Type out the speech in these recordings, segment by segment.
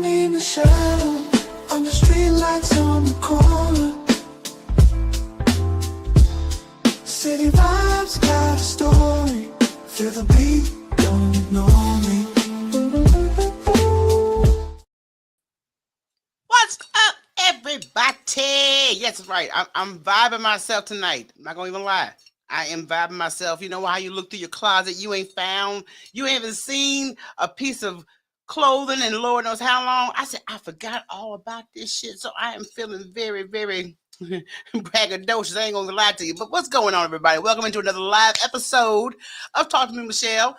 me in the shadow, on the street lights on the corner. City vibes got a story. Feel the beat, don't ignore me. What's up, everybody? Yes, that's right. I'm vibing myself tonight. I'm not gonna even lie. I am vibing myself. You know how you look through your closet, you haven't seen a piece of clothing in Lord knows how long. I said, I forgot all about this shit. So I am feeling very, very braggadocious. I ain't gonna lie to you. But what's going on, everybody? Welcome into another live episode of Talk to Me, Michelle.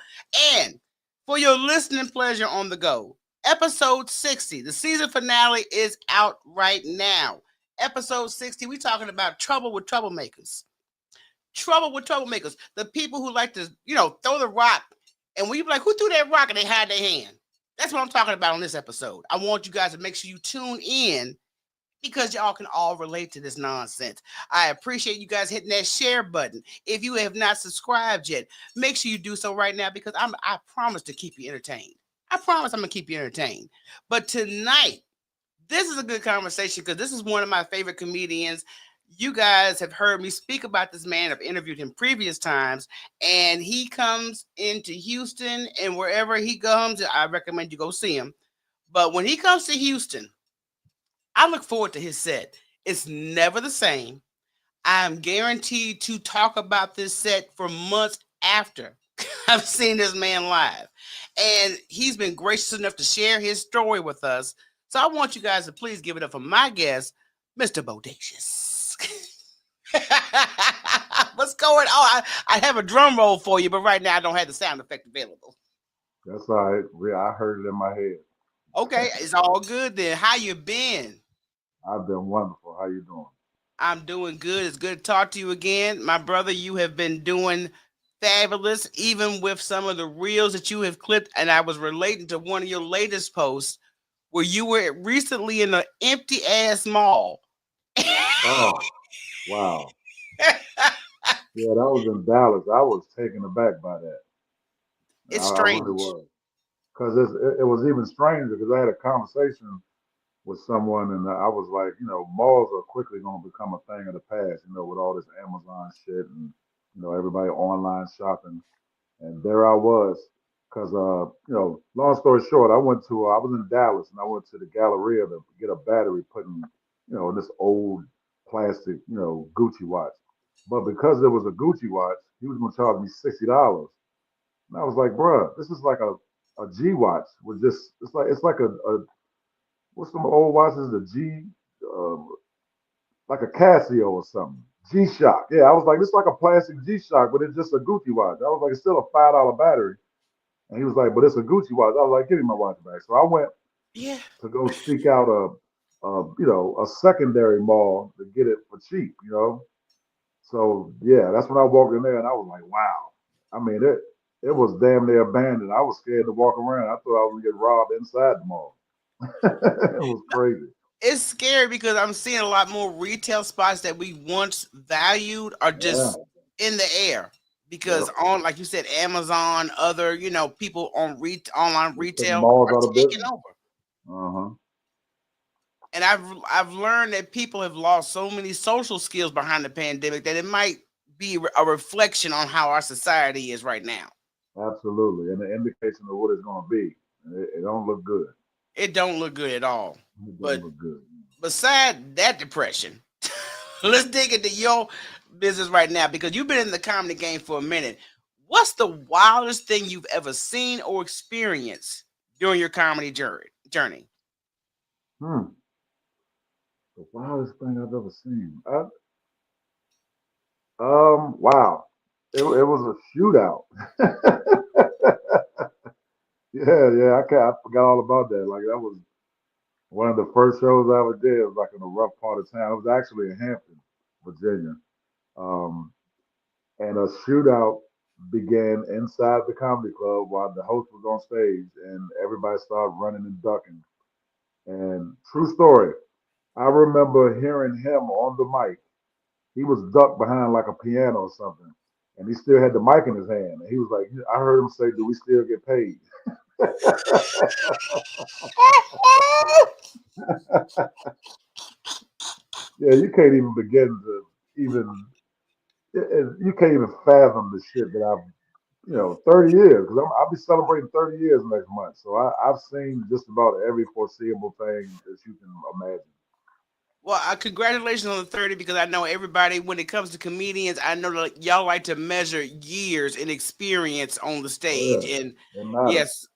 And for your listening pleasure on the go, episode 60, the season finale is out right now. Episode 60, we talking about trouble with troublemakers. Trouble with troublemakers. The people who like to, throw the rock. And when you be like, who threw that rock? And they hide their hand. That's what I'm talking about on this episode. I want you guys to make sure you tune in because y'all can all relate to this nonsense. I appreciate you guys hitting that share button. If you have not subscribed yet, make sure you do so right now because I promise to keep you entertained. I promise I'm going to keep you entertained. But tonight, this is a good conversation because this is one of my favorite comedians. You guys have heard me speak about this man. I've interviewed him previous times, and he comes into Houston, and wherever he comes, I recommend you go see him. But when he comes to Houston, I look forward to his set. It's never the same. I'm guaranteed to talk about this set for months after I've seen this man live. And he's been gracious enough to share his story with us. So I want you guys to please give it up for my guest, Mr. Bo Dacious. What's going on? I have a drum roll for you, but right now I don't have the sound effect available. That's all right. I heard it in my head. Okay, it's all good then. How you been? I've been wonderful. How you doing? I'm doing good. It's good to talk to you again. My brother, you have been doing fabulous, even with some of the reels that you have clipped. And I was relating to one of your latest posts where you were recently in an empty ass mall. Oh, wow. Yeah, that was in Dallas. I was taken aback by that. It's I really strange. was. Because it was even stranger because I had a conversation with someone and I was like, malls are quickly going to become a thing of the past, with all this Amazon shit and, everybody online shopping. And there I was, because long story short, I was in Dallas and I went to the Galleria to get a battery put in, this old plastic, Gucci watch. But because there was a Gucci watch, he was going to charge me $60. And I was like, bruh, this is like a G watch with just it's like a what's some old watches, the G, uh, like a Casio or something. G Shock. Yeah, I was like, it's like a plastic G Shock, but it's just a Gucci watch. I was like, it's still a $5 battery. And he was like, but it's a Gucci watch. I was like, give me my watch back. So I went Yeah. to go seek out a secondary mall to get it for cheap. So yeah, that's when I walked in there and I was like, wow. I mean, it was damn near abandoned. I was scared to walk around. I thought I was gonna get robbed inside the mall. It was crazy. It's scary because I'm seeing a lot more retail spots that we once valued are Yeah. just in the air because Yep. on, like you said, Amazon, other, people on online They took retail malls are out of taking business. over. Uh-huh. And I've learned that people have lost so many social skills behind the pandemic that it might be a reflection on how our society is right now. Absolutely. And the indication of what it's gonna be. It don't look good. It don't look good at all. It don't But look good. beside that depression, let's dig into your business right now because you've been in the comedy game for a minute. What's the wildest thing you've ever seen or experienced during your comedy journey? Hmm. The wildest thing I've ever seen. Wow. It was a shootout. Yeah. I forgot all about that. Like that was one of the first shows I ever did. It was like in a rough part of town. It was actually in Hampton, Virginia. Um, and a shootout began inside the comedy club while the host was on stage, and everybody started running and ducking. And true story, I remember hearing him on the mic. He was ducked behind like a piano or something, and he still had the mic in his hand. And he was like, I heard him say, "Do we still get paid?" Yeah, you can't even begin to even you can't even fathom the shit that I've 30 years because I'll be celebrating 30 years next month. So I've seen just about every foreseeable thing that you can imagine. Well, congratulations on the 30 because I know everybody, when it comes to comedians, I know that y'all like to measure years and experience on the Oh stage. And yeah, it matters. yes,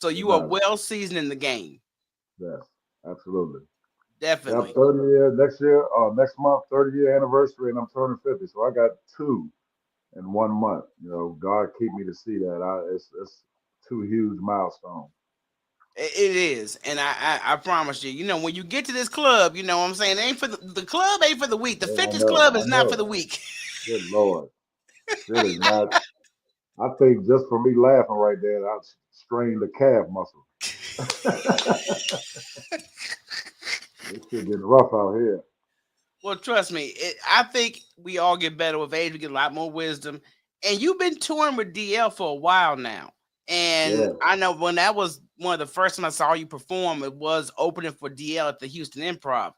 so It you are matters. well seasoned in the game. Yes, absolutely. Yep, Definitely. 30 year next year, next month, 30-year anniversary, and I'm turning 50. So I got two in 1 month. God keep me to see that. It's two huge milestones. It is. And I promise you, when you get to this club, you know what I'm saying? It ain't for the club ain't for the weak. The Yeah, I fitness know, club is I not for the know. weak. Good Lord. Shit is not. I think just for me laughing right there, I strained the calf muscle. This shit getting rough out here. Well, trust me, I think we all get better with age. We get a lot more wisdom. And you've been touring with DL for a while now. And Yeah. I know when that was one of the first time I saw you perform, it was opening for DL at the Houston Improv.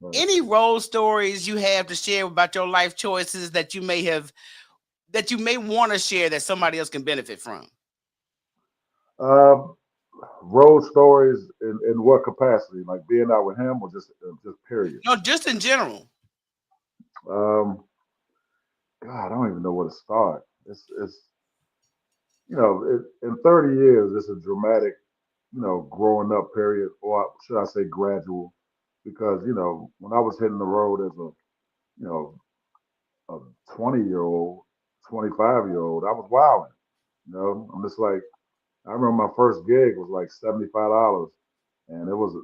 Right. Any role stories you have to share about your life choices that you may want to share that somebody else can benefit from? Um, road stories in what capacity? Like being out with him, or just period. No, just in general. Um, God, I don't even know where to start. In 30 years, it's a dramatic, growing up period, or should I say gradual? Because when I was hitting the road as you know a 20-year-old, 25-year-old, I was wilding. I'm just like I remember my first gig was like $75, and it was a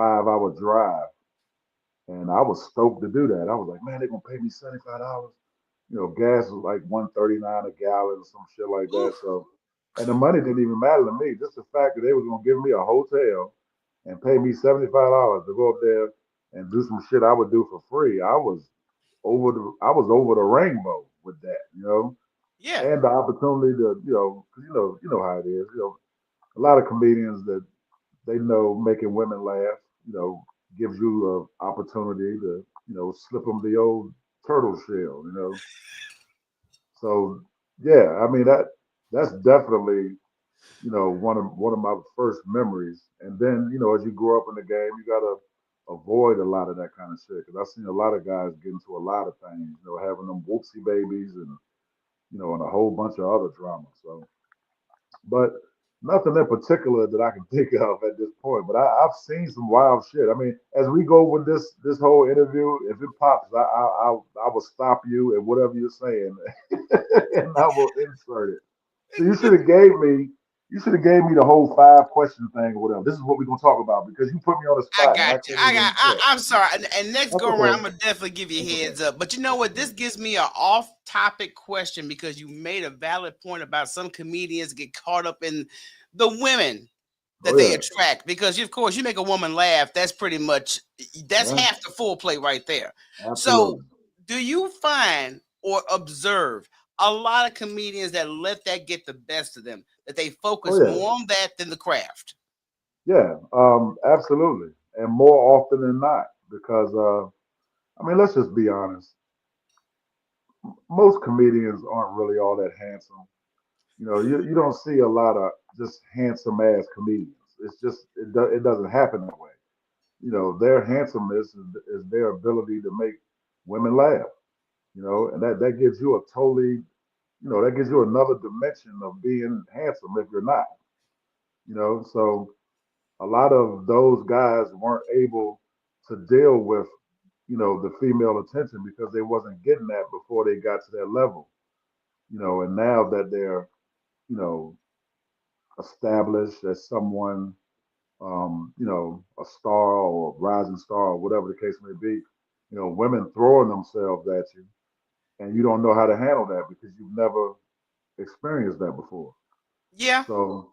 5-hour drive, and I was stoked to do that. I was like, man, they're gonna pay me $75. Gas was like 139 a gallon or some shit like that. Oof. So, and the money didn't even matter to me. Just the fact that they was gonna give me a hotel and pay me $75 to go up there and do some shit I would do for free. I was over the rainbow with that. Yeah. And the opportunity to, 'cause you know how it is. A lot of comedians that they know making women laugh, gives you an opportunity to, slip them the old turtle shell. So yeah, I mean that's definitely one of my first memories. And then as you grow up in the game, you gotta avoid a lot of that kind of shit because I've seen a lot of guys get into a lot of things, having them whoopsie babies and a whole bunch of other drama. So, but nothing in particular that I can think of at this point. But I've seen some wild shit. I mean, as we go with this whole interview, if it pops, I will stop you and whatever you're saying, and I will insert it. So you should have gave me the whole 5 question thing or whatever. This is what we're gonna talk about because you put me on the I spot and I got you. can't even. Yeah, I'm sorry. And next that's go around, okay. I'm gonna definitely give you That's a okay. heads up. But you know That's what? This okay. gives me an off-topic question because you made a valid point about some comedians get caught up in the women Oh that they yeah, attract. Because of course, you make a woman laugh, that's yeah, half the full play right there. So, absolutely. do you find or observe a lot of comedians that let that get the best of them, that they Oh focus yeah, more on that than the craft? yeah, absolutely, and more often than not because I mean, let's just be honest. Most comedians aren't really all that handsome. You don't see a lot of just handsome ass comedians. It's just it doesn't happen that way. Their handsomeness is their ability to make women laugh. And that gives you a totally, that gives you another dimension of being handsome if you're not. So a lot of those guys weren't able to deal with, the female attention because they wasn't getting that before they got to that level. And now that they're, you know, established as someone, a star or a rising star or whatever the case may be, women throwing themselves at you and you don't know how to handle that because you've never experienced that before. Yeah. So,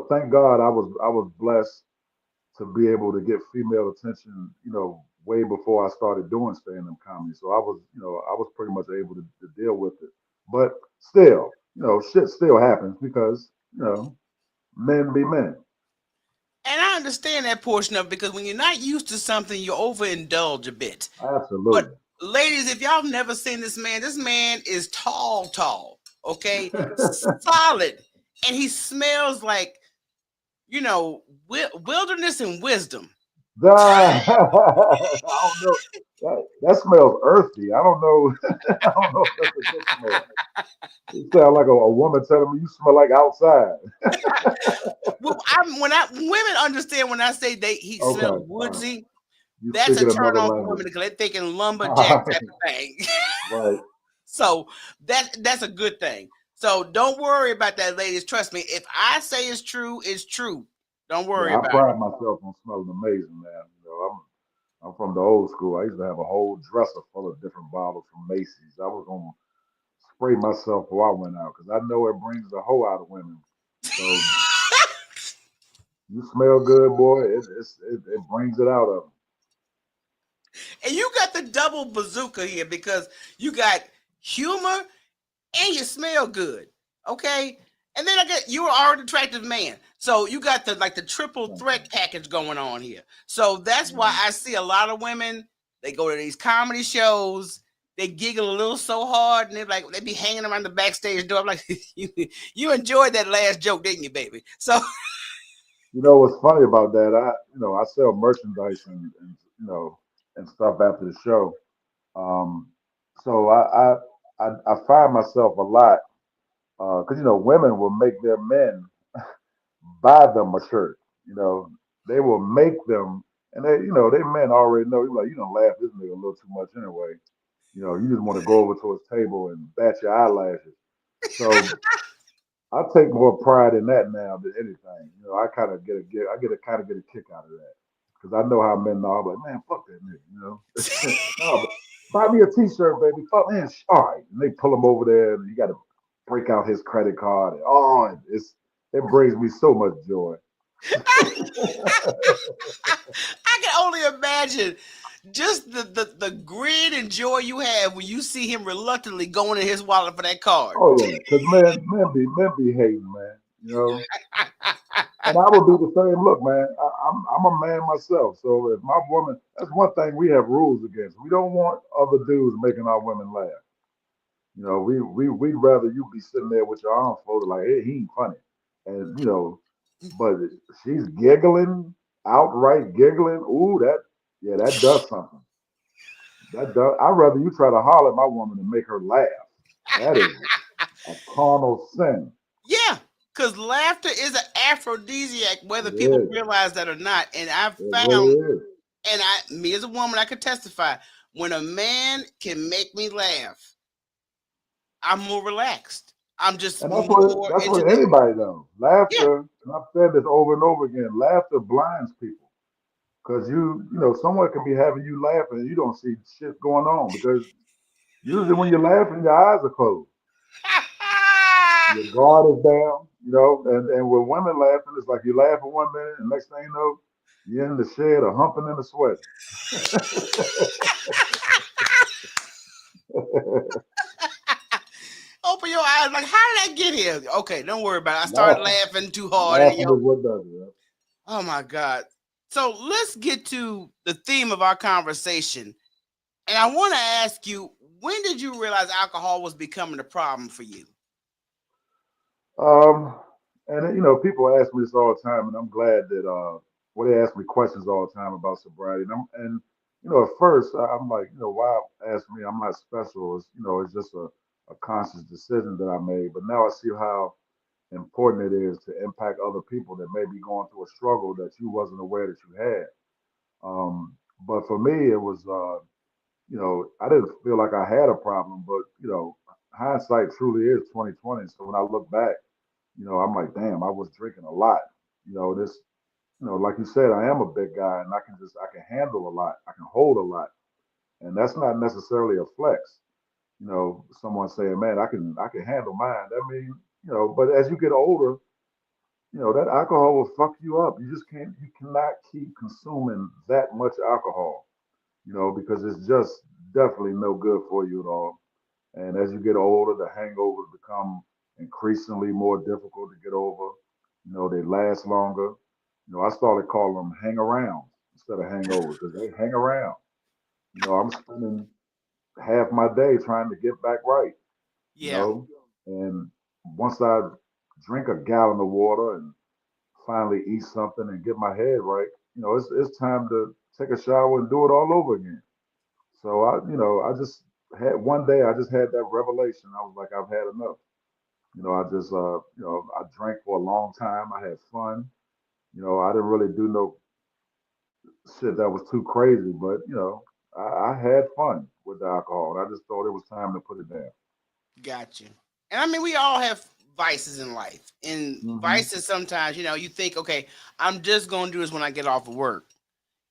thank God I was blessed to be able to get female attention, way before I started doing stand-up comedy. So I was pretty much able to deal with it. But still, shit still happens because, Men be men. And I understand that portion of it because when you're not used to something, you overindulge a bit. But Absolutely. ladies, if y'all have never seen this man is tall, tall, okay, solid, and he smells like wilderness and wisdom. I don't know. That smells earthy. I don't know. I don't know if that's a good smell. It sounds like a woman telling me you smell like outside. Well, women understand when I say he smells Okay, all right. woodsy. You That's a speaking turn another on for language. women because they're thinking lumberjack All type of thing. right. So that's a good thing. So don't worry about that, ladies. Trust me. If I say it's true, it's true. Don't Yeah, worry I about it. pride myself on smelling amazing, man. I'm from the old school. I used to have a whole dresser full of different bottles from Macy's. I was gonna spray myself before I went out because I know it brings the hoe out of women. So you smell good, boy. It brings it out of them. And you got the double bazooka here because you got humor and you smell good. Okay. And then I get you are an attractive man. So you got the triple Thank threat you. package going on here. So that's why Mhm. I see a lot of women, they go to these comedy shows, they giggle a little so hard, and they be hanging around the backstage door. I'm like, you enjoyed that last joke, didn't you, baby? So You know what's funny about that? I sell merchandise and stuff after the show. Um, so I find myself a lot because women will make their men buy them a shirt. You know, they will make them, and they men already know. You're like, you don't laugh this nigga a little too much anyway. You just want to go over to his table and bat your eyelashes. So I take more pride in that now than anything. I kind of I get a kind of get a kick out of that because I know how men are. I'm like, man, fuck that nigga. No, but buy me a T-shirt, baby. Fuck man, all right. And they pull him over there, and you got to break out his credit card. And, it brings me so much joy. I can only imagine just the grin and joy you have when you see him reluctantly going in his wallet for that card. Oh yeah, because men be hating, man. And I would do the same. Look, man, I'm a man myself. So if my woman, that's one thing we have rules against. We don't want other dudes making our women laugh. We'd rather you be sitting there with your arms folded like, hey, he ain't funny, and but she's giggling, outright giggling. Ooh, yeah, that does something. That does. I'd rather you try to holler at my woman and make her laugh. That is a carnal sin. Yeah, because laughter is an aphrodisiac, whether It people is. realize that or not. And I've It found, really is. me as a woman, I could testify when a man can make me laugh, I'm more relaxed. I'm just And more that's into what the anybody knows. yeah. Laughter, and I've said this over and over again, laughter blinds people. Because someone can be having you laughing and you don't see shit going on. Because usually when you're laughing, your eyes are closed. Your guard is down, and with women laughing, it's like you laugh for 1 minute, and next thing you know, you're in the shed or humping in the sweat. Open your eyes, like how did I get here? Okay, don't worry about it. I started Laughing. laughing too hard, and Laughing is what does it. oh my god. So let's get to the theme of our conversation. And I want to ask you, when did you realize alcohol was becoming a problem for you? Um, and people ask me this all the time, and I'm glad that well, they ask me questions all the time about sobriety, and at first I'm like, why ask me? I'm not special. It's just a conscious decision that I made. But now I see how important it is to impact other people that may be going through a struggle that you wasn't aware that you had. But for me, it was, I didn't feel like I had a problem, but hindsight truly is 2020. So when I look back, I'm like, damn, I was drinking a lot. This, like you said, I am a big guy and I can handle a lot. I can hold a lot. And that's not necessarily a flex. Someone saying, man, I can handle mine. I mean, but as you get older, that alcohol will fuck you up. You cannot keep consuming that much alcohol, because it's just definitely no good for you at all. And as you get older, the hangovers become increasingly more difficult to get over. They last longer. I started calling them hang arounds instead of hangovers because they hang around. I'm spending half my day trying to get back right, you Yeah, know, and once I drink a gallon of water and finally eat something and get my head right, it's time to take a shower and do it all over again. So I just had one day I just had that revelation. I was like, I've had enough. I just I drank for a long time. I had fun. I didn't really do no shit that was too crazy, but I had fun with the alcohol. And I just thought it was time to put it down. got you. And I mean, we all have vices in life, and Hmm. vices sometimes, you think, okay, I'm just gonna do this when I get off of work,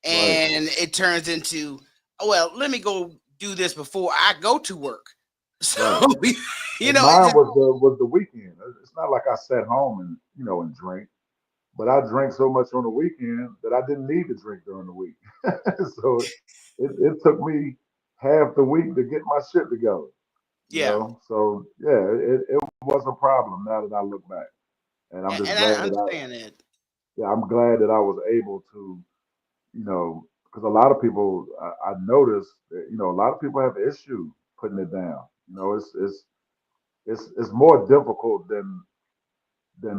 Right. and it turns into, oh, well, let me go do this before I go to work. So, Right. And it's mine just, was the weekend. It's not like I sat home and and drank, but I drank so much on the weekend that I didn't need to drink during the week. So it took me half the week to get my shit together. yeah, So yeah, it was a problem now that I look back, and I'm just and I glad that understand that. I'm glad that I was able to, because a lot of people I noticed that a lot of people have issue putting it down. It's more difficult than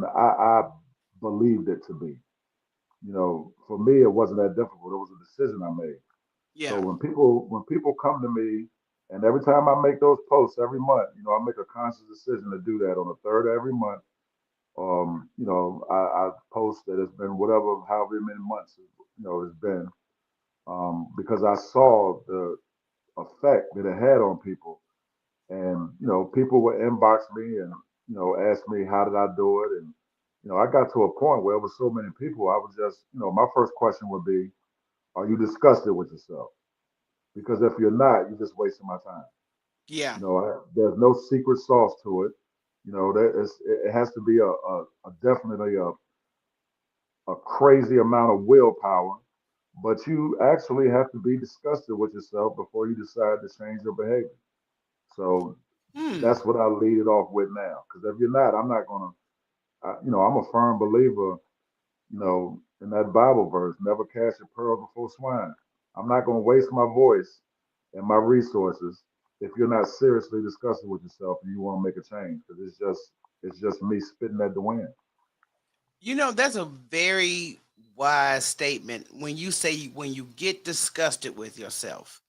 I believed it to be. For me, it wasn't that difficult. It was a decision I made. So Yeah, when people come to me, and every time I make those posts every month, I make a conscious decision to do that on the third of every month. I post that it's been whatever, however many months, it's been, because I saw the effect that it had on people, and people would inbox me and ask me how did I do it, and I got to a point where it was so many people, I was just, my first question would be, are you disgusted with yourself? Because if you're not, you're just wasting my time. yeah, There's no secret sauce to it. It has to be a definitely a crazy amount of willpower, but you actually have to be disgusted with yourself before you decide to change your behavior. So hmm, that's what I lead it off with now. Because if you're not, I'm not gonna. I'm a firm believer, in that Bible verse, never cast your pearl before swine. I'm not gonna waste my voice and my resources if you're not seriously discussing with yourself and you want to make a change. Because it's just me spitting at the wind. that's a very wise statement when you say when you get disgusted with yourself.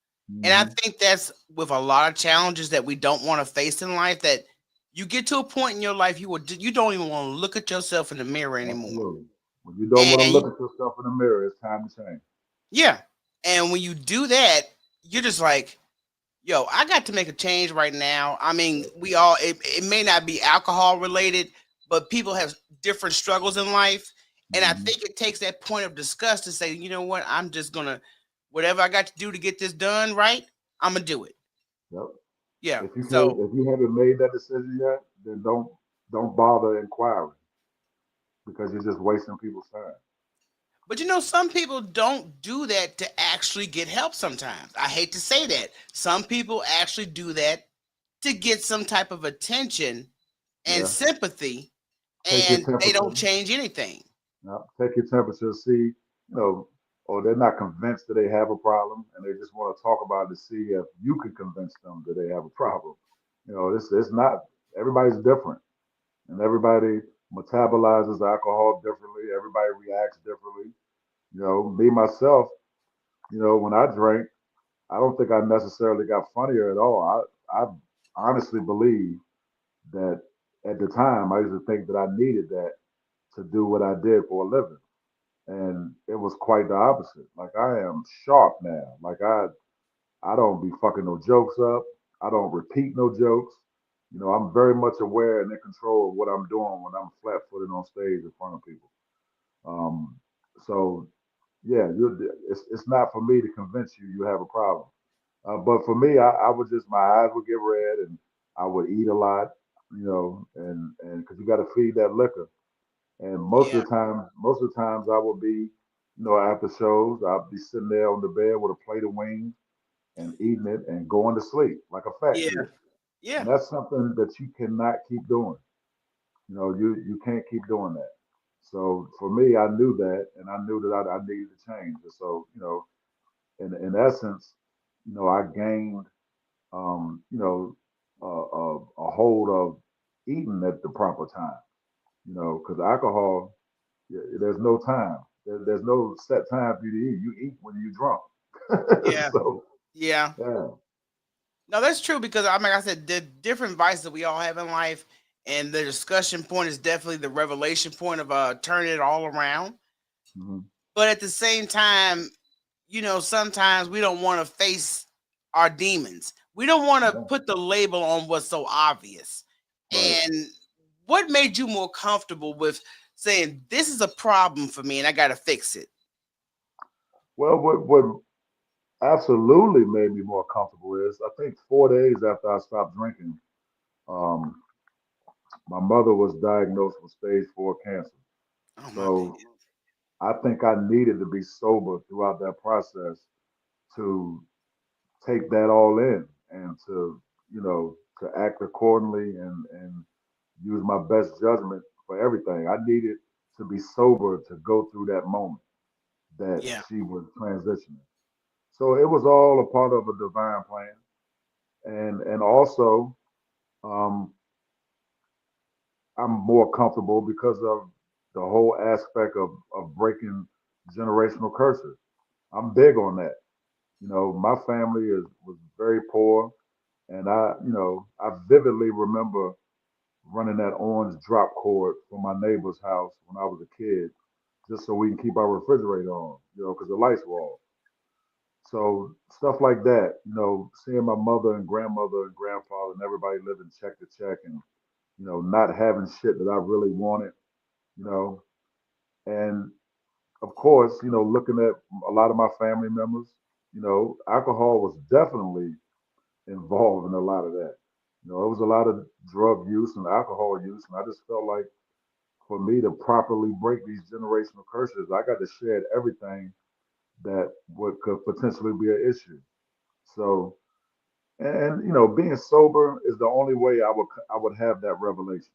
And I Hmm. think that's with a lot of challenges that we don't want to face in life, that you get to a point in your life you don't even want to look at yourself in the mirror anymore. Absolutely. When you don't want to And look at yourself in the mirror, it's time to change. yeah. And when you do that, you're just like, yo, I got to make a change right now. I mean, it may not be alcohol related, but people have different struggles in life. And I Hmm. think it takes that point of disgust to say, you know what, I'm just gonna, whatever I got to do to get this done right, I'm gonna do it. Yep. Yeah. If So, you haven't made that decision yet, then don't bother inquiring because you're just wasting people's time. but some people don't do that to actually get help sometimes. I hate to say that. Some people actually do that to get some type of attention and Yeah. sympathy, Take your and they temperature. don't change anything. Yeah. Take your temperature. See, or they're not convinced that they have a problem, and they just want to talk about it to see if you can convince them that they have a problem. This it's not. Everybody's different, and everybody metabolizes alcohol differently. Everybody reacts differently. Me myself. When I drank, I don't think I necessarily got funnier at all. I honestly believe that at the time I used to think that I needed that to do what I did for a living. And it was quite the opposite. Like I am sharp now. Like I don't be fucking no jokes up. I don't repeat no jokes. I'm very much aware and in control of what I'm doing when I'm flat footed on stage in front of people. Um, so yeah, it's not for me to convince you have a problem. But for me, I would just my eyes would get red and I would eat a lot, and because you got to feed that liquor. And Yeah. most of the times I would be, after shows, I'd be sitting there on the bed with a plate of wings and eating it and going to sleep like a fat Yeah. kid. And Yeah. that's something that you cannot keep doing. You can't keep doing that. So for me, I knew that, and I knew that I needed to change. And so, in essence, I gained, a hold of eating at the proper time. Because alcohol, there's no time. There's no set time for you to eat. You eat when you're drunk. Yeah, So yeah. yeah. No, that's true because I mean, like I said, the different vices that we all have in life, and the discussion point is definitely the revelation point of turning it all around. Hmm. But at the same time, sometimes we don't want to face our demons. We don't want to Yeah. put the label on what's so obvious. Right. And what made you more comfortable with saying this is a problem for me and I got to fix it? Well, what absolutely made me more comfortable is I think 4 days after I stopped drinking, um, my mother was diagnosed with stage 4 cancer. Oh my So goodness. I think I needed to be sober throughout that process to take that all in and to act accordingly and use my best judgment for everything. I needed to be sober to go through that moment that Yeah. she was transitioning. So it was all a part of a divine plan. And also, um, I'm more comfortable because of the whole aspect of breaking generational curses. I'm big on that. My family was very poor, and I vividly remember running that orange drop cord from my neighbor's house when I was a kid, just so we can keep our refrigerator on, because the lights were off. So stuff like that, seeing my mother and grandmother and grandfather and everybody living check to check, and not having shit that I really wanted, you know, and of course, looking at a lot of my family members, alcohol was definitely involved in a lot of that. It was a lot of drug use and alcohol use, and I just felt like for me to properly break these generational curses, I got to shed everything that would could potentially be an issue. So, and being sober is the only way I would have that revelation.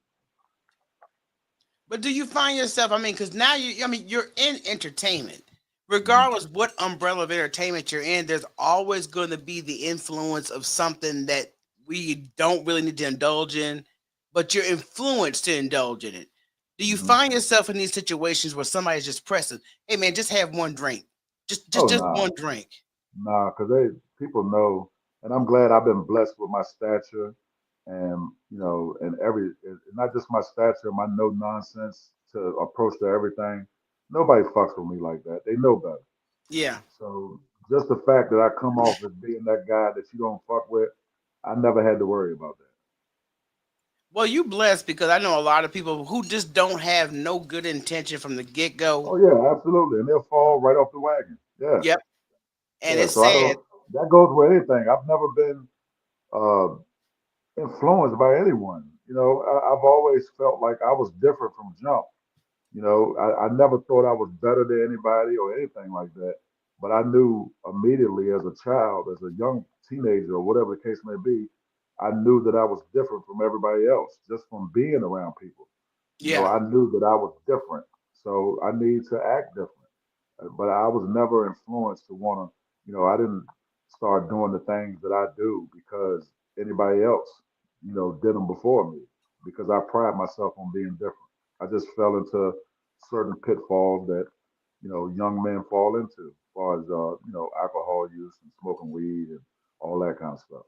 But do you find yourself, I mean, because now you're in entertainment. Mhm. Regardless what umbrella of entertainment you're in, there's always going to be the influence of something that we don't really need to indulge in, but you're influenced to indulge in it. Do you Mhm. find yourself in these situations where somebody's just pressing, "Hey man, just have one drink, just just Oh just nah, one drink"? nah, because people know, and I'm glad I've been blessed with my stature, and and not just my stature, my no nonsense to approach to everything. Nobody fucks with me like that. They know better. Yeah. So just the fact that I come off as being that guy that you don't fuck with, I never had to worry about that. Well, you blessed because I know a lot of people who just don't have no good intention from the get go. Oh yeah, absolutely, and they'll fall right off the wagon. Yeah, Yep. And yeah. it's So I sad. don't. That goes with anything. I've never been uh, influenced by anyone. I've always felt like I was different from jump. I never thought I was better than anybody or anything like that. But I knew immediately as a child, as a young teenager, or whatever the case may be, I knew that I was different from everybody else just from being around people. Yeah. I knew that I was different. So I need to act different. But I was never influenced to want to, I didn't start doing the things that I do because anybody else, did them before me because I pride myself on being different. I just fell into certain pitfalls that, young men fall into as far as, alcohol use and smoking weed and all that kind of stuff.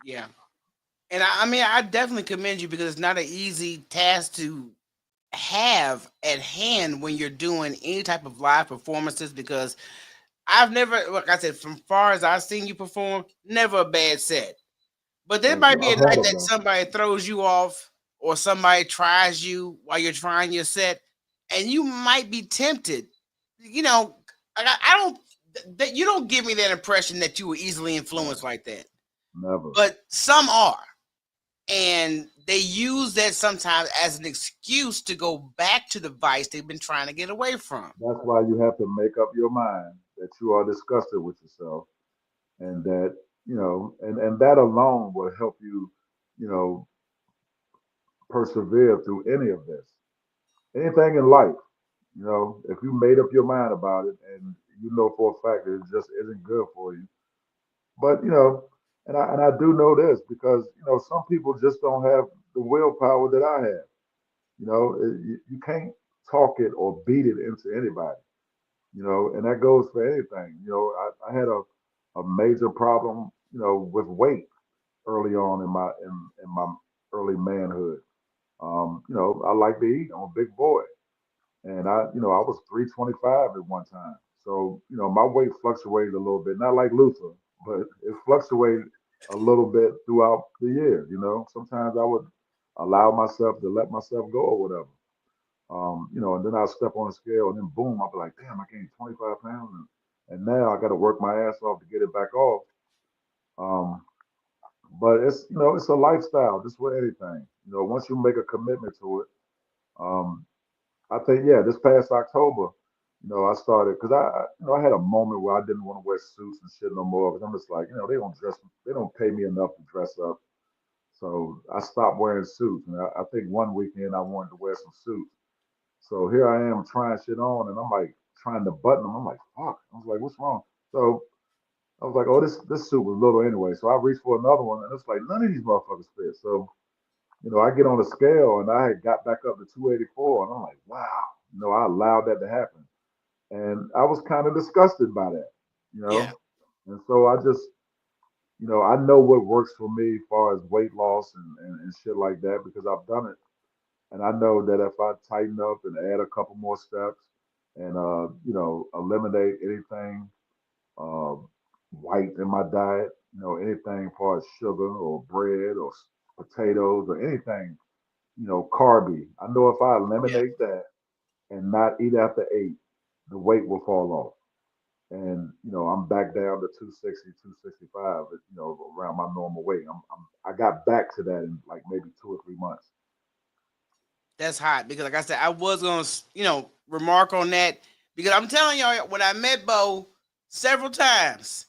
Yeah. And I mean, I definitely commend you because it's not an easy task to have at hand when you're doing any type of live performances because I've never, like I said, from far as I've seen you perform, never a bad set. But there Thank might you. be a I've had night a that blessing. somebody throws you off or somebody tries you while you're trying your set, and you might be tempted. You know, I don't, that you don't give me that impression that you were easily influenced No, like that. never. But some are. And they use that sometimes as an excuse to go back to the vice they've been trying to get away from. That's why you have to make up your mind that you are disgusted with yourself and that and that alone will help you you know persevere through any of this, anything in life. You know, if you made up your mind about it and you know for a fact that it just isn't good for you. But and I do know this because some people just don't have the willpower that I have. You can't talk it or beat it into anybody. And that goes for anything. I had a major problem, with weight early on in my early manhood. I like to eat. I'm a big boy, and I was 325 at one time. So my weight fluctuated a little bit, not like Luther, but it fluctuated a little bit throughout the year. Sometimes I would allow myself to let myself go or whatever. And then I'll step on the scale, and then boom, I'll be like, damn, I gained 25 pounds, and now I got to work my ass off to get it back off. Um, but it's a lifestyle, just with anything. Once you make a commitment to it, um, I think, yeah, this past October, I started because I had a moment where I didn't want to wear suits and shit no more. Because I'm just like, they don't pay me enough to dress up. So I stopped wearing suits, and I think one weekend I wanted to wear some suits. So here I am trying shit on, and I'm like trying to button them. I'm like, fuck. I was like, what's wrong? So I was like, oh, this suit was little anyway. So I reached for another one, and it's like none of these motherfuckers fit. So I get on the scale, and I had got back up to 284, and I'm like, wow. I allowed that to happen, and I was kind of disgusted by that. You Yeah. know, and so I just, I know what works for me as far as weight loss and shit like that because I've done it. And I know that if I tighten up and add a couple more steps and eliminate anything uh, white in my diet, anything as far as sugar or bread or potatoes or anything, carby. I know if I Yeah. eliminate that and not eat after 8, the weight will fall off. And I'm back down to 260, 265, around my normal weight. I got back to that in like maybe 2 or 3 months. That's hot because, like I said, I was gonna, remark on that because I'm telling y'all, when I met Bo several times,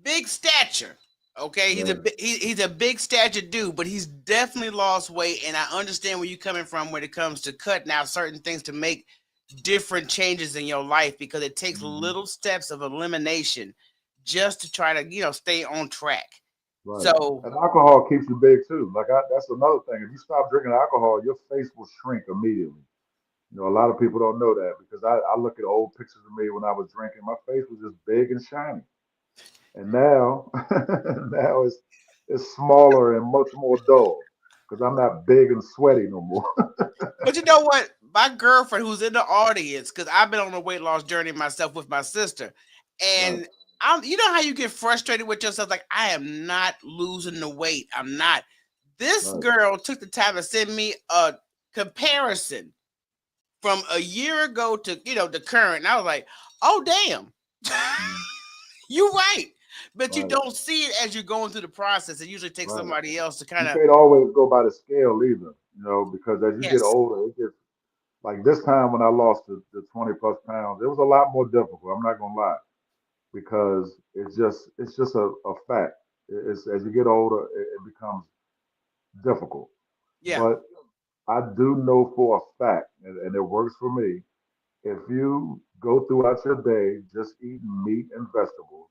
big stature. Okay, he's a Yeah, he's a big stature dude, but he's definitely lost weight, and I understand where you're coming from when it comes to cutting out certain things to make different changes in your life because it takes hmm, little steps of elimination just to try to stay on track. right. So And alcohol keeps you big too. That's another thing. If you stop drinking alcohol, your face will shrink immediately. A lot of people don't know that because I look at old pictures of me when I was drinking. My face was just big and shiny, and now now it's smaller and much more dull because I'm not big and sweaty no more. But you know what? My girlfriend, who's in the audience, because I've been on a weight loss journey myself with my sister, Right, and you know how you get frustrated with yourself, like I am not losing the weight. I'm not. This right. girl took the time to send me a comparison from a year ago to the current. And I was like, oh damn, Mm, you're right. But you right, don't see it as you're going through the process. It usually takes right. somebody else to kind You of can't always go by the scale either, because as you get yes, older, it gets like this time when I lost the 20 plus pounds, it was a lot more difficult. I'm not gonna lie because it's just a fact. It's as you get older, it becomes difficult. yeah, But I do know for a fact, and it works for me. If you go throughout your day just eating meat and vegetables,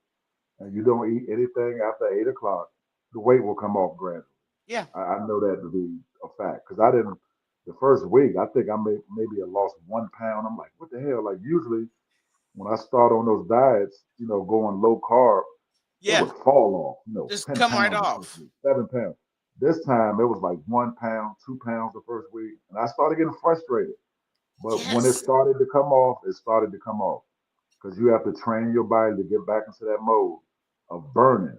and you don't eat anything after 8 o'clock, the weight will come off gradually. yeah, I know that to be a fact because I didn't. The first week, I think maybe I lost 1 pound. I'm like, what the hell? Like usually when I start on those diets, going low carb, it yeah. would fall off. Just 10 come right pounds the first off. week, 7 pounds. This time it was like 1 pound, 2 pounds the first week, and I started getting frustrated. But when it Yes. started to come off, it started to come off because you have to train your body to get back into that mode of burning.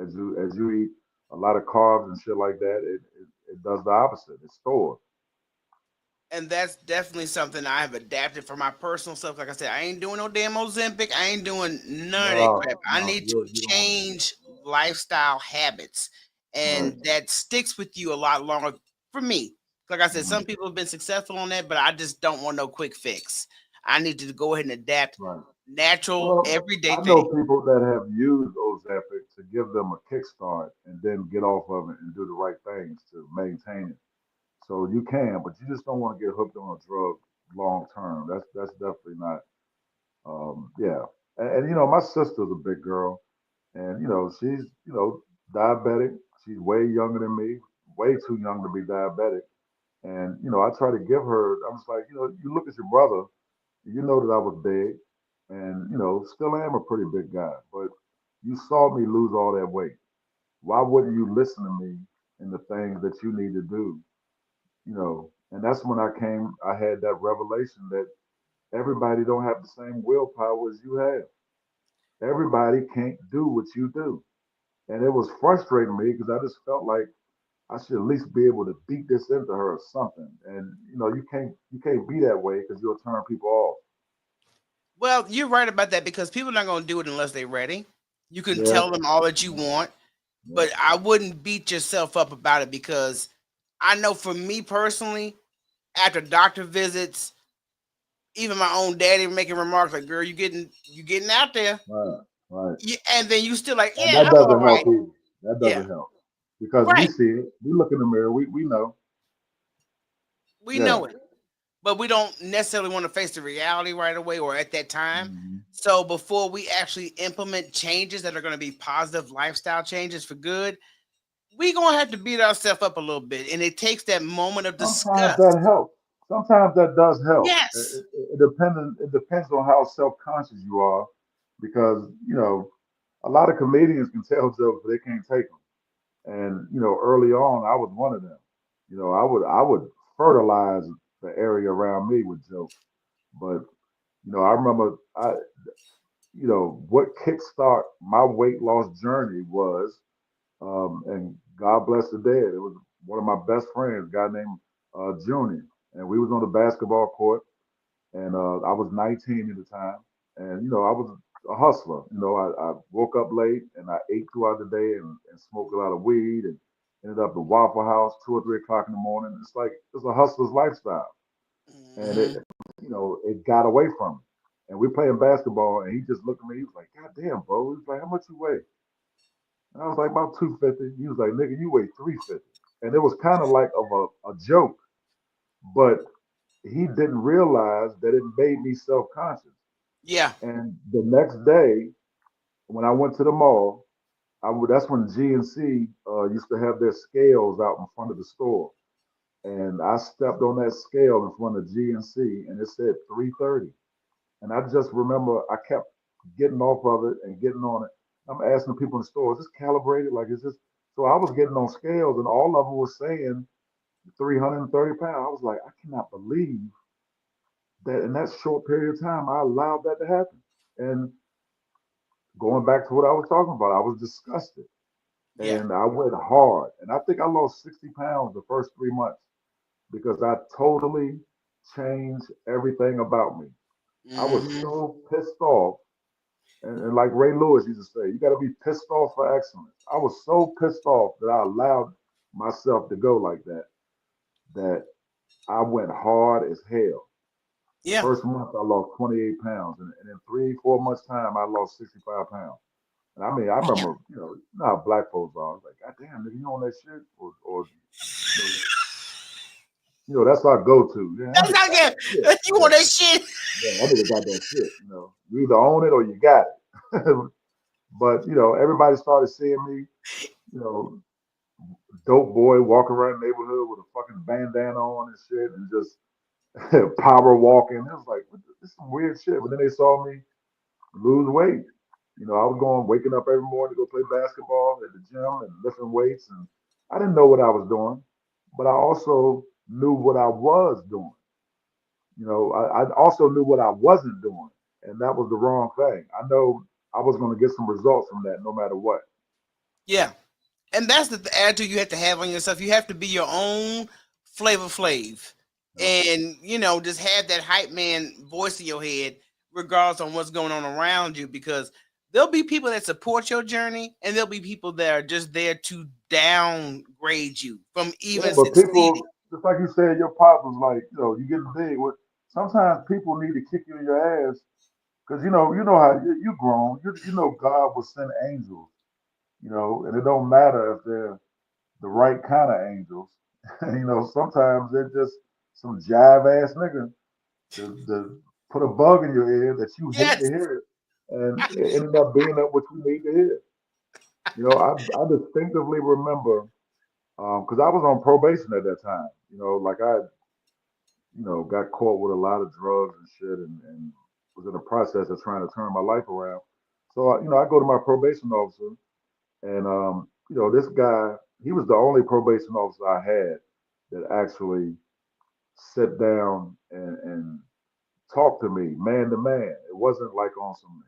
As you eat a lot of carbs and shit like that, it does the opposite. It stores. And that's definitely something I have adapted for my personal stuff. Like I said, I ain't doing no damn Ozempic. I ain't doing none of that crap. No, I no, need to you don't want to do change lifestyle habits. that. Right. And that sticks with you a lot longer for me. Like I said, Mhm. some people have been successful on that, but I just don't want no quick fix. I need to go ahead and adapt Right. natural, Well, everyday I know thing. people that have used Ozempic to give them a kickstart and then get off of it and do the right things to maintain it. So you can, but you just don't want to get hooked on a drug long term. That's definitely not. Yeah, and you know, my sister's a big girl, and you know, she's diabetic. She's way younger than me, way too young to be diabetic. And you know, I try to give her. I was like, you look at your brother. You know that I was big, and you know, still am a pretty big guy. But you saw me lose all that weight. Why wouldn't you listen to me in the things that you need to do? You know, and that's when I had that revelation that everybody don't have the same willpower as you have. Everybody can't do what you do. And it was frustrating me because I just felt like I should at least be able to beat this into her or something. And you know, you can't be that way because you'll turn people off. Well, you're right about that because people are not going to do it unless they're ready. You can Yeah, tell them all that you want, yeah, but I wouldn't beat yourself up about it because I know for me personally, after doctor visits, even my own daddy making remarks like, "Girl, you getting out there," right, right. and then you still like, And "Yeah, that I'm all doesn't help right." either. That Yeah, doesn't help because we right. see it. We look in the mirror. We know. We Yeah. know it, but we don't necessarily want to face the reality right away or at that time. Hmm. So before we actually implement changes that are going to be positive lifestyle changes for good, we gonna have to beat ourselves up a little bit, and it takes that moment of Sometimes that disgust. helps. Sometimes that does help. Yes. It depends on how self-conscious you are, because a lot of comedians can tell jokes, but they can't take them. And early on, I was one of them. I would fertilize the area around me with jokes. But I remember what kickstart my weight loss journey was, and God bless the dead. It was one of my best friends, a guy named Junior, and we was on the basketball court, and I was 19 at the time, and I was a hustler. I woke up late and I ate throughout the day and smoked a lot of weed and ended up at Waffle House 2 or 3 o'clock in the morning. It's like it's a hustler's lifestyle, and Hmm. it got away from me. And we're playing basketball, and he just looked at me. He was like, "God damn, bro!" He was like, "How much you weigh?" And I was like, "About 250." He was like, "Nigga, you weigh 350." And it was kind of like of a joke, but he didn't realize that it made me self-conscious. Yeah. And the next day, when I went to the mall, that's when GNC used to have their scales out in front of the store. And I stepped on that scale in front of GNC, and it said 330. And I just remember I kept getting off of it and getting on it. I'm asking people in the store, is this calibrated? Like, is this? So I was getting on scales, and all of them was saying 330 pounds. I was like, I cannot believe that in that short period of time, I allowed that to happen. And going back to what I was talking about, I was disgusted Yeah. and I went hard. And I think I lost 60 pounds the first 3 months because I totally changed everything about me. I was Hmm. so pissed off. And like Ray Lewis used to say, you got to be pissed off for excellence. I was so pissed off that I allowed myself to go like that, that I went hard as hell. Yeah. First month, I lost 28 pounds. And in 3, 4 months' time, I lost 65 pounds. And I mean, I remember, you know how black folks are. I was like, God damn, nigga, you on that shit? Or you know, that's our go-to. Yeah, that That's nigga not got good. that shit. You want Yeah, that shit? yeah, that nigga got that shit. You either own it or you got it. But everybody started seeing me, you know, dope boy walking around the neighborhood with a fucking bandana on and shit, and just power walking. It was like, this is some weird shit. But then they saw me lose weight. I was waking up every morning to go play basketball at the gym and lifting weights, and I didn't know what I was doing, but I also knew what I was doing. I also knew what I wasn't doing, and that was the wrong thing. I know I was going to get some results from that no matter what. Yeah. And that's the attitude you have to have on yourself. You have to be your own Flavor Flav, Yeah. and just have that hype man voice in your head, regardless on what's going on around you. Because there'll be people that support your journey, and there'll be people that are just there to downgrade you from Yeah, even but succeeding. people, just like you said, your pop was like, you getting big. Sometimes people need to kick you in your ass because you know how you grown. You know God will send angels. And it don't matter if they're the right kind of angels. Sometimes they're just some jive ass nigga to put a bug in your ear that you hate to Yes. hear, and it ended up being that what you need to hear. I distinctively remember because I was on probation at that time. Like I got caught with a lot of drugs and shit, and was in the process of trying to turn my life around. So I go to my probation officer, and this guy, he was the only probation officer I had that actually sit down and talk to me man to man. It wasn't like on some,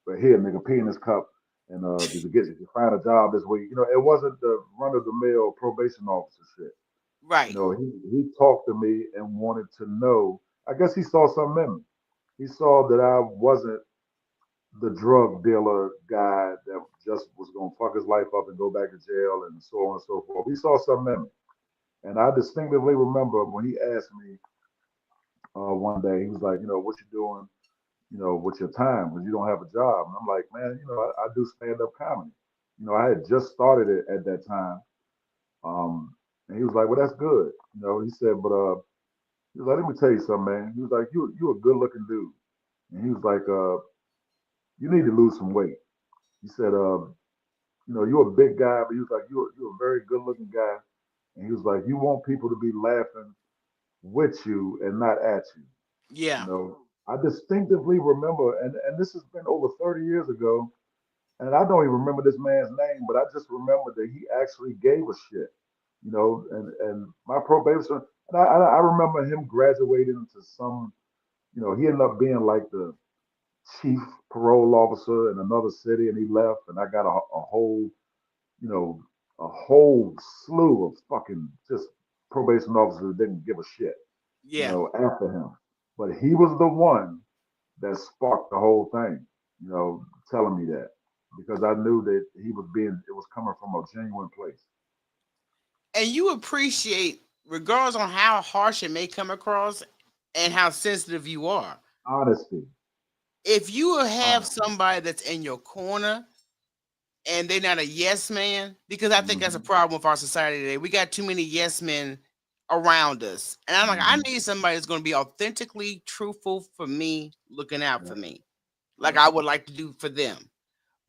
but here, nigga, pee in this cup. And did you find a job this week? It wasn't the run of the mill probation officer shit. Right. He talked to me and wanted to know. I guess he saw something in me. He saw that I wasn't the drug dealer guy that just was gonna fuck his life up and go back to jail and so on and so forth. He saw something in me. And I distinctively remember when he asked me one day, he was like, what you doing, with your time because you don't have a job. And I'm like, man, I do stand up comedy. I had just started it at that time. And he was like, well, that's good. He said, but he was like, let me tell you something, man. He was like, you a good looking dude. And he was like, you need to lose some weight. He said, you're a big guy, but he was like, you're a very good looking guy. And he was like, you want people to be laughing with you and not at you. Yeah. I distinctively remember, and this has been over 30 years ago, and I don't even remember this man's name, but I just remember that he actually gave a shit, and my probation, and I remember him graduating to some, he ended up being like the chief parole officer in another city, and he left, and I got a whole, you know, a whole slew of fucking just probation officers who didn't give a shit, Yeah. after him. But he was the one that sparked the whole thing, telling me that because I knew that it was coming from a genuine place. And you appreciate, regardless on how harsh it may come across and how sensitive you are. Honesty, If you have honesty. somebody that's in your corner and they're not a yes man, because I think that's a Hmm. problem with our society today. We got too many yes men around us. And I'm like, I Hmm. need somebody that's going to be authentically truthful for me, looking out for Yeah, me, like yeah. I would like to do for them.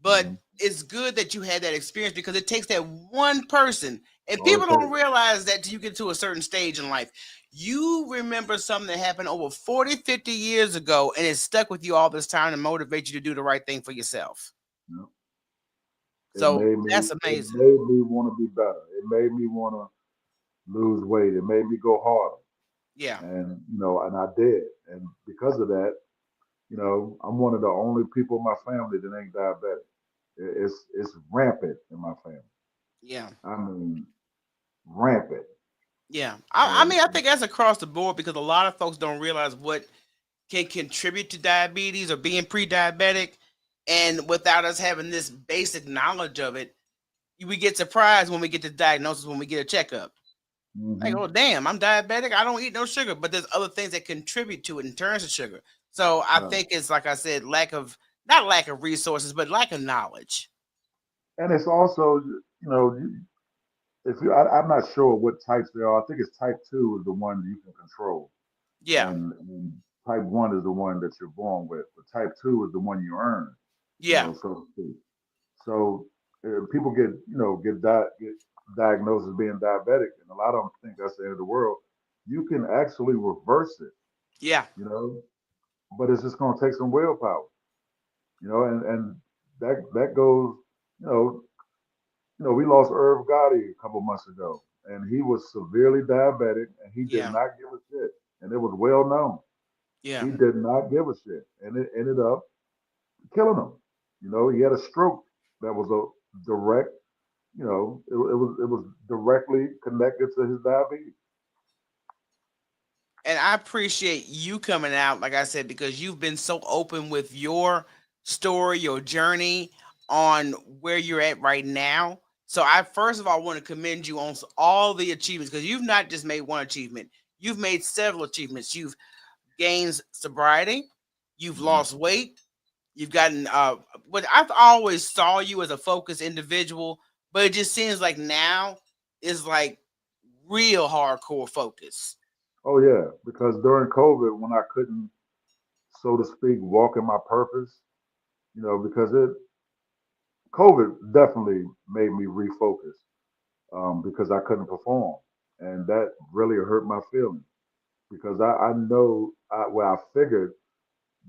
But Hmm. it's good that you had that experience because it takes that one person. And All people it don't takes. realize that till you get to a certain stage in life. You remember something that happened over 40, 50 years ago, and it stuck with you all this time to motivate you to do the right thing for yourself. You know? So that's It amazing. made me want to be better. It made me want to lose weight. It made me go harder, Yeah. and and I did. And because of that, I'm one of the only people in my family that ain't diabetic. It's rampant in my family. Yeah. I mean, rampant. Yeah. I And mean, I think that's across the board because a lot of folks don't realize what can contribute to diabetes or being pre diabetic. And without us having this basic knowledge of it, we get surprised when we get the diagnosis when we get a checkup. Like, hmm oh damn, I'm diabetic. I don't eat no sugar, but there's other things that contribute to it in terms of sugar. So I right. think it's like I said, lack of not lack of resources, but lack of knowledge. And it's also, if I'm not sure what types there are. I think it's type two is the one you can control, Yeah, and type one is the one that you're born with. But type two is the one you earn, yeah, so to speak. So people get diagnosed as being diabetic, and a lot of them think that's the end of the world. You can actually reverse it, yeah, you know, but it's just going to take some willpower, and that goes, you know, we lost Irv Gotti a couple months ago, and he was severely diabetic, and he did yeah, not give a shit, and it was well known. yeah. He did not give a shit, and it ended up killing him. He had a stroke that was a direct, it was directly connected to his diabetes. And I appreciate you coming out, like I said, because you've been so open with your story, your journey on where you're at right now. So I first of all want to commend you on all the achievements because you've not just made one achievement, you've made several achievements. You've gained sobriety, you've Hmm. lost weight, you've gotten but I've always saw you as a focused individual, but it just seems like now is like real hardcore focus. Oh yeah, because during COVID, when I couldn't, so to speak, walk in my purpose, because COVID definitely made me refocus because I couldn't perform, and that really hurt my feelings because I know well I figured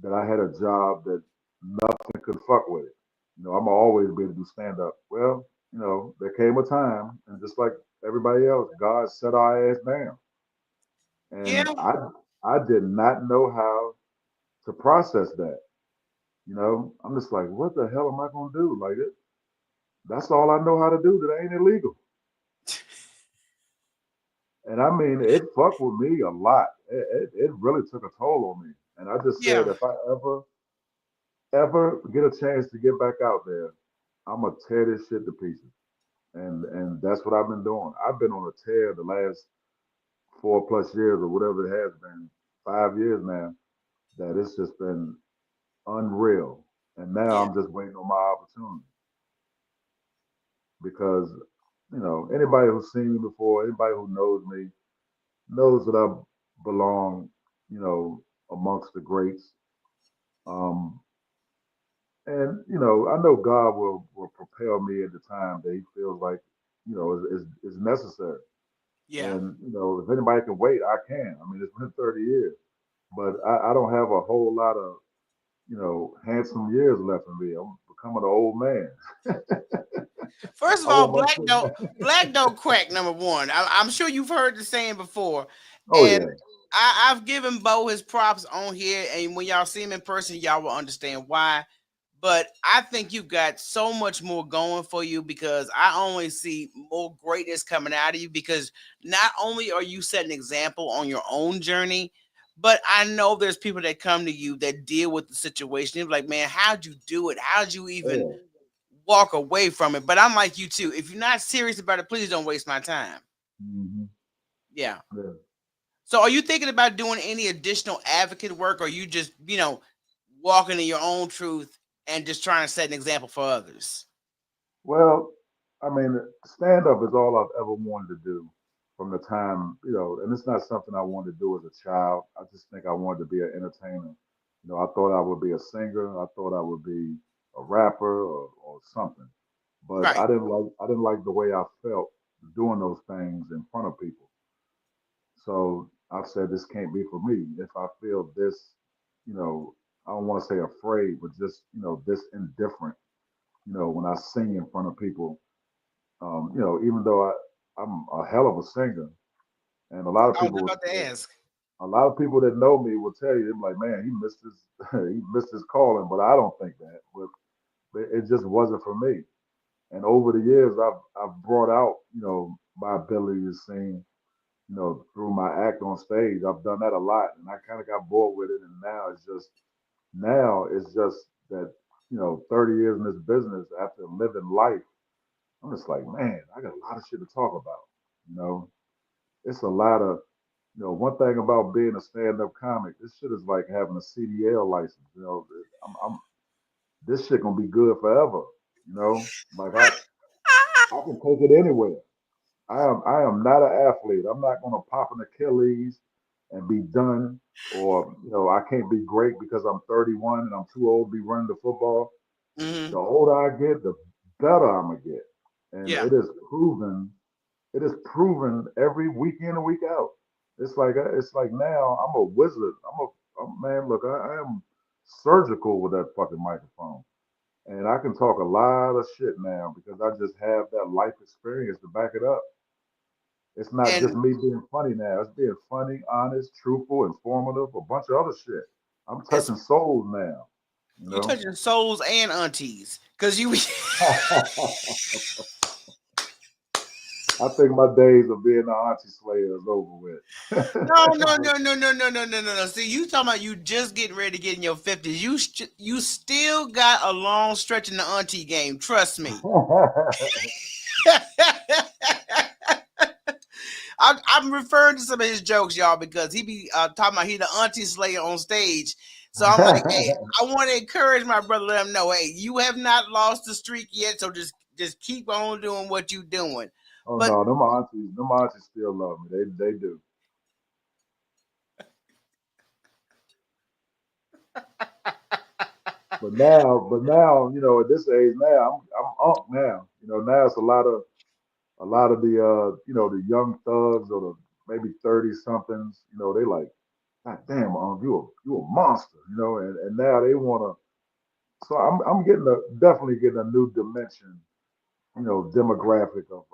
that I had a job that nothing could fuck with it. I'm always be able to do stand up. Well, there came a time, and just like everybody else, God set our ass down, Yeah, and I did not know how to process that. I'm just like, what the hell am I gonna do? Like that's all I know how to do. That ain't illegal. And I mean, it fucked with me a lot. It really took a toll on me. And I just said, yeah, if I ever get a chance to get back out there, I'm gonna tear this shit to pieces. And that's what I've been doing. I've been on a tear the last 4+ years or whatever it has been, 5 years now. That it's just been unreal. And now yeah, I'm just waiting on my opportunity because anybody who's seen me before, anybody who knows me, knows that I belong, amongst the greats. Um, and I know God will propel me at the time that He feels like, is necessary. yeah. And if anybody can wait, I can. I mean, it's been 30 years, but I don't have a whole lot of handsome years left in me. I'm becoming an old man. First of I all, want my shit back. black don't crack. Number one, I'm sure you've heard the saying before, Oh and yeah, I've given Bo his props on here, and when y'all see him in person, y'all will understand why. But I think you got so much more going for you because I only see more greatness coming out of you because not only are you setting an example on your own journey, but I know there's people that come to you that deal with the situation. They're like, man, how'd you do it? How'd you even yeah. walk away from it? But I'm like you too. If you're not serious about it, please don't waste my time. Hmm. Yeah. Yeah. So are you thinking about doing any additional advocate work or you just, walking in your own truth and just trying to set an example for others? Well, I mean, stand up is all I've ever wanted to do from the time, and it's not something I wanted to do as a child. I just think I wanted to be an entertainer. I thought I would be a singer. I thought I would be a rapper or something. But Right. I didn't like the way I felt doing those things in front of people. So I said this can't be for me. If I feel this, you know, I don't want to say afraid, but just, this indifferent, when I sing in front of people, even though I'm a hell of a singer, and a lot of I was people about to ask. a lot of people that know me will tell you, they're like, man, he missed his, he missed his calling, but I don't think that. But it just wasn't for me. And over the years, I've brought out, my ability to sing, through my act on stage. I've done that a lot, and I kind of got bored with it. And now it's just that, 30 years in this business after living life, I'm just like, man, I got a lot of shit to talk about. You know, it's a lot of, one thing about being a stand-up comic, this shit is like having a CDL license. I'm this shit gonna be good forever. Like I can take it anywhere. I am not an athlete. I'm not gonna pop an Achilles and be done, or I can't be great because I'm 31 and I'm too old to be running the football. The Hmm. older I get, the better I'm gonna get, and Yeah. it is proven. It is proven every week in and week out. It's like now I'm a wizard. Man. Look, I am surgical with that fucking microphone, and I can talk a lot of shit now because I just have that life experience to back it up. It's not just And me being funny now. It's being funny, honest, truthful, informative, a bunch of other shit. I'm it's touching souls now, you you know? touching souls and aunties. Cause you I think my days of being an auntie slayer is over with. no, no, no, no, no, no, no, no, no, no. See, you talking about you just getting ready to get in your 50s. You still got a long stretch in the auntie game. Trust me. I'm referring to some of his jokes, y'all, because he be talking about he the auntie slayer on stage. So I'm like, hey, I want to encourage my brother, let him know, hey, you have not lost the streak yet, so just keep on doing what you doing. Oh But no, them aunties still love me. They do. but now, at this age now, I'm unk now. Now it's a lot of the the young thugs or the maybe 30 somethings. They like, God damn, you a monster. And now they wanna. So I'm definitely getting a new dimension. Demographic of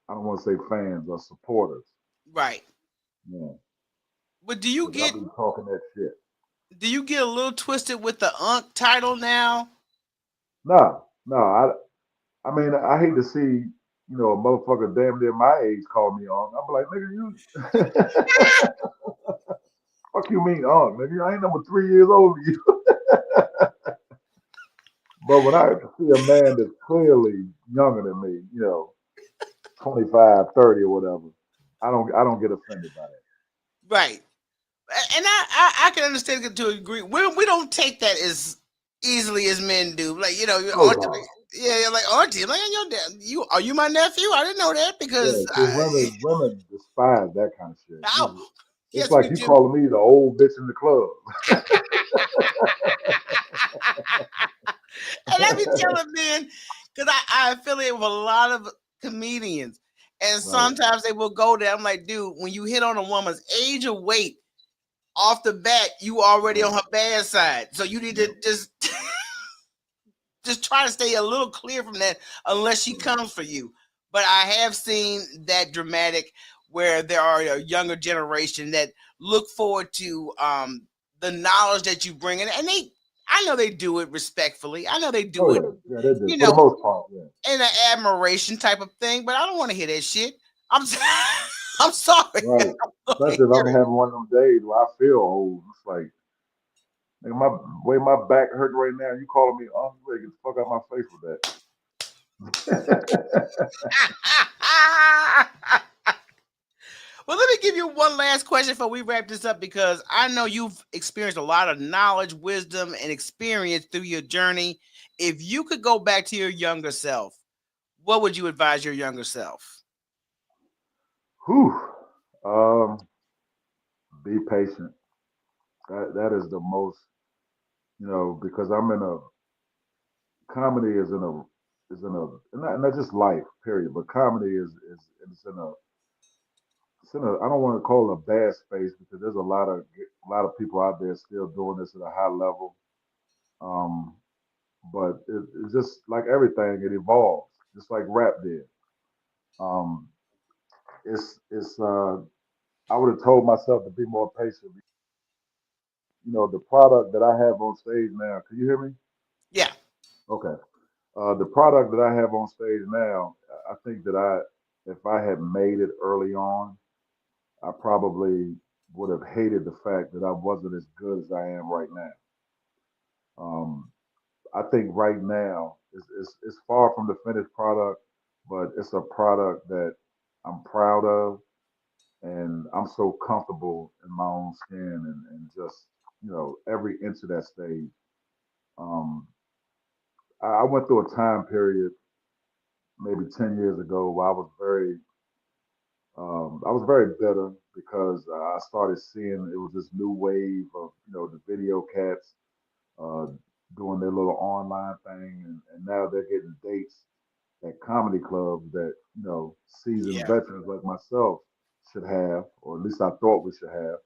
I don't want to say fans or supporters. Right. Yeah, But because I've been talking that shit. do you get a little twisted with the Unk title now? No, no, I mean, I hate to see, a motherfucker damn near my age call me on. I'm like, nigga, fuck you mean on, nigga? I ain't number 3 years old than you. But when I see a man that's clearly younger than me, 25, 30 or whatever, I don't get offended by that. Right. And I can understand it to a degree. We don't take that as easily as men do. Like, Oh auntie, no. yeah, you're like auntie, like your dad. Are you my nephew? I didn't know that Yeah, because see, women despise that kind of shit. oh, It's yes, we like you do. calling me the old bitch in the club. And let me tell it, man, because I affiliate with a lot of comedians, and Right. sometimes they will go there. I'm like, dude, when you hit on a woman's age or weight off the bat, you already Right. on her bad side. So you need to Yep. just try to stay a little clear from that unless she Right. comes for you. But I have seen that dramatic where there are a younger generation that look forward to the knowledge that you bring in, and I know they do it respectfully. I know they Oh do it, yeah, yeah, they do you for the know, most part. Yeah. in an admiration type of thing. But I don't want to hear that shit. I'm I'm sorry. Right. I don't want to Especially if hear I'm it. having one of them days where I feel old. It's like, nigga, my way my back hurt right now. You calling me, oh, you ready to get the fuck out of my face with that. Well, let me give you one last question before we wrap this up because I know you've experienced a lot of knowledge, wisdom, and experience through your journey. If you could go back to your younger self, what would you advise your younger self? Whew. Um, be patient. That is the most, because I'm in a comedy is in a not just life period, but comedy is in a I don't want to call it a bad space because there's a lot of people out there still doing this at a high level. Um, but it's just like everything, it evolves, just like rap did. Um, it's I would have told myself to be more patient. The product that I have on stage now. Can you hear me? Yeah, Okay. The product that I have on stage now, I think that if I had made it early on, I probably would have hated the fact that I wasn't as good as I am right now. Um, I think right now it's far from the finished product, but it's a product that I'm proud of, and I'm so comfortable in my own skin and just every inch of that stage. Um, I went through a time period maybe 10 years ago where I was very bitter because I started seeing it was this new wave of the video cats uh, doing their little online thing, and now they're getting dates at comedy clubs that seasoned yeah, veterans like myself should have, or at least I thought we should have.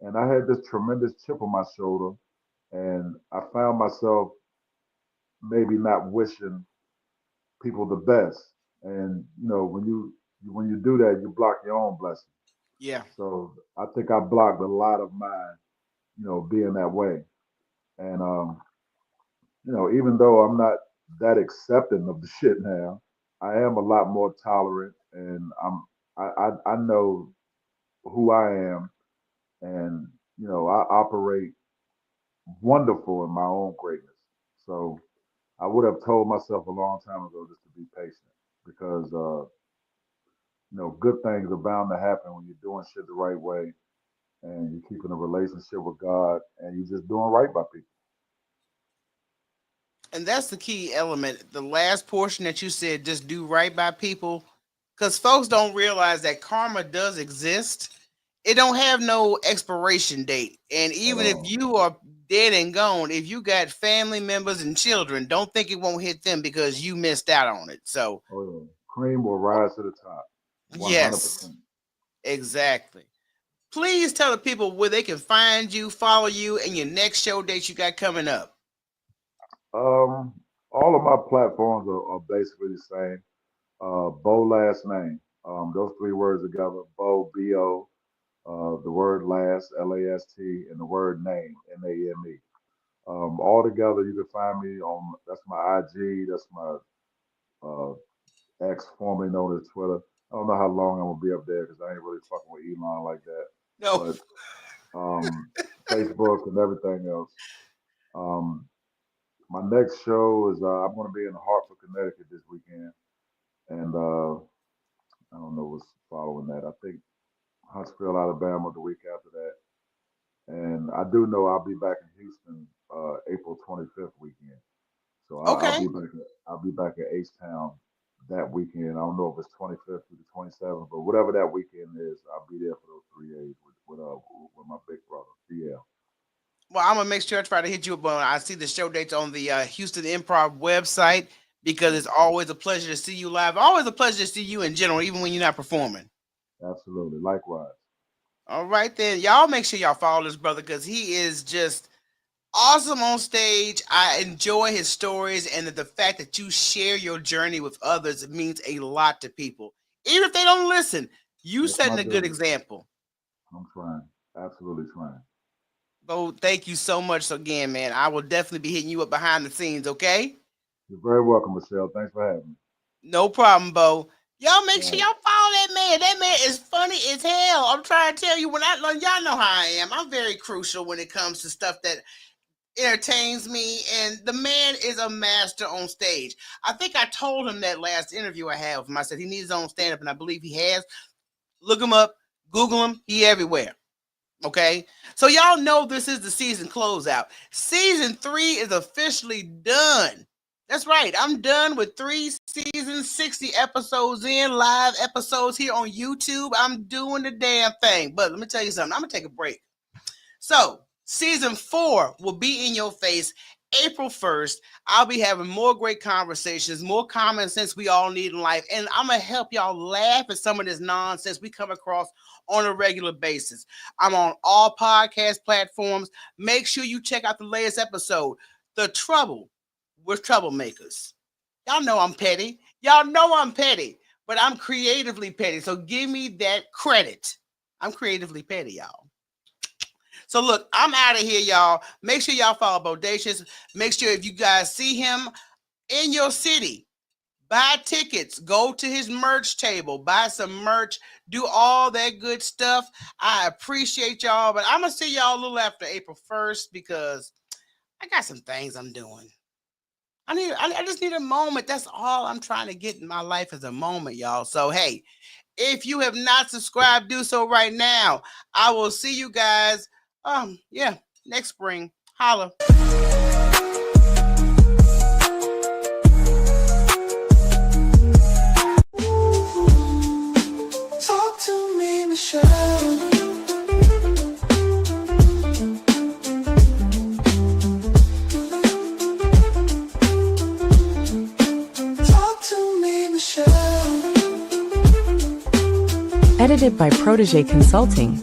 And I had this tremendous chip on my shoulder, and I found myself maybe not wishing people the best. And when you do that, you block your own blessing. yeah. So I think I blocked a lot of mine, being that way. And even though I'm not that accepting of the shit now, I am a lot more tolerant, and I know who I am, and I operate wonderful in my own greatness. So I would have told myself a long time ago just to be patient because good things are bound to happen when you're doing shit the right way and you're keeping a relationship with God and you're just doing right by people. And that's the key element. The last portion that you said, just do right by people, because folks don't realize that karma does exist. It don't have no expiration date, and At even if all. you are dead and gone. If you got family members and children, don't think it won't hit them because you missed out on it. So, Oh yeah, cream will rise to the top, 100%. yes, exactly. Please tell the people where they can find you, follow you, and your next show dates you got coming up. All of my platforms are basically the same. Bo last name. Those three words together. Bo B-O. The word last Last, and the word name Name. All together, you can find me on. That's my IG. That's my uh, X, formerly known as Twitter. I don't know how long I'm gonna be up there because I ain't really fucking with Elon like that. No. But Facebook and everything else. Um, my next show is I'm going to be in Hartford, Connecticut this weekend, and I don't know what's following that. I think Huntsville, Alabama, the week after that, and I do know I'll be back in Houston April 25th weekend. So I'll Okay. be back. I'll be back at H Town that weekend. I don't know if it's 25th through the 27th, but whatever that weekend is, I'll be there for those 3 days with my big brother. Yeah, Well, I'm gonna make sure I try to hit you up on. I see the show dates on the Houston Improv website because it's always a pleasure to see you live. Always a pleasure to see you in general, even when you're not performing. absolutely. Likewise. All right, then, y'all make sure y'all follow this brother because he is just awesome on stage. I enjoy his stories and the fact that you share your journey with others. It means a lot to people, even if they don't listen. You That's my setting a good duty. example. I'm trying. Absolutely trying. Bo, thank you so much again, man. I will definitely be hitting you up behind the scenes, okay? You're very welcome, Michelle. Thanks for having me. No problem, Bo. Y'all make sure All right. y'all follow that man. That man is funny as hell. I'm trying to tell you, y'all know how I am. I'm very crucial when it comes to stuff that entertains me, and the man is a master on stage. I think I told him that last interview I had with him. I said he needs his own stand-up, and I believe he has. Look him up, Google him. He everywhere. Okay, so y'all know this is the season closeout. Season 3 is officially done. That's right. I'm done with 3 seasons, 60 episodes in, live episodes here on YouTube. I'm doing the damn thing. But let me tell you something. I'm going to take a break. So, season 4 will be in your face April 1st. I'll be having more great conversations, more common sense we all need in life. And I'm going to help y'all laugh at some of this nonsense we come across on a regular basis. I'm on all podcast platforms. Make sure you check out the latest episode, The Trouble with Troublemakers. Y'all know I'm petty. Y'all know I'm petty, but I'm creatively petty. So give me that credit. I'm creatively petty, y'all. So look, I'm out of here, y'all. Make sure y'all follow Bo Dacious. Make sure if you guys see him in your city, buy tickets, go to his merch table, buy some merch, do all that good stuff. I appreciate y'all, but I'm going to see y'all a little after April 1st because I got some things I'm doing. I just need a moment. That's all I'm trying to get in my life is a moment, y'all. So, hey, if you have not subscribed, do so right now. I will see you guys, next spring. Holla. Talk to me, Michelle. Talk to me, Michelle. Edited by Protégé Consulting.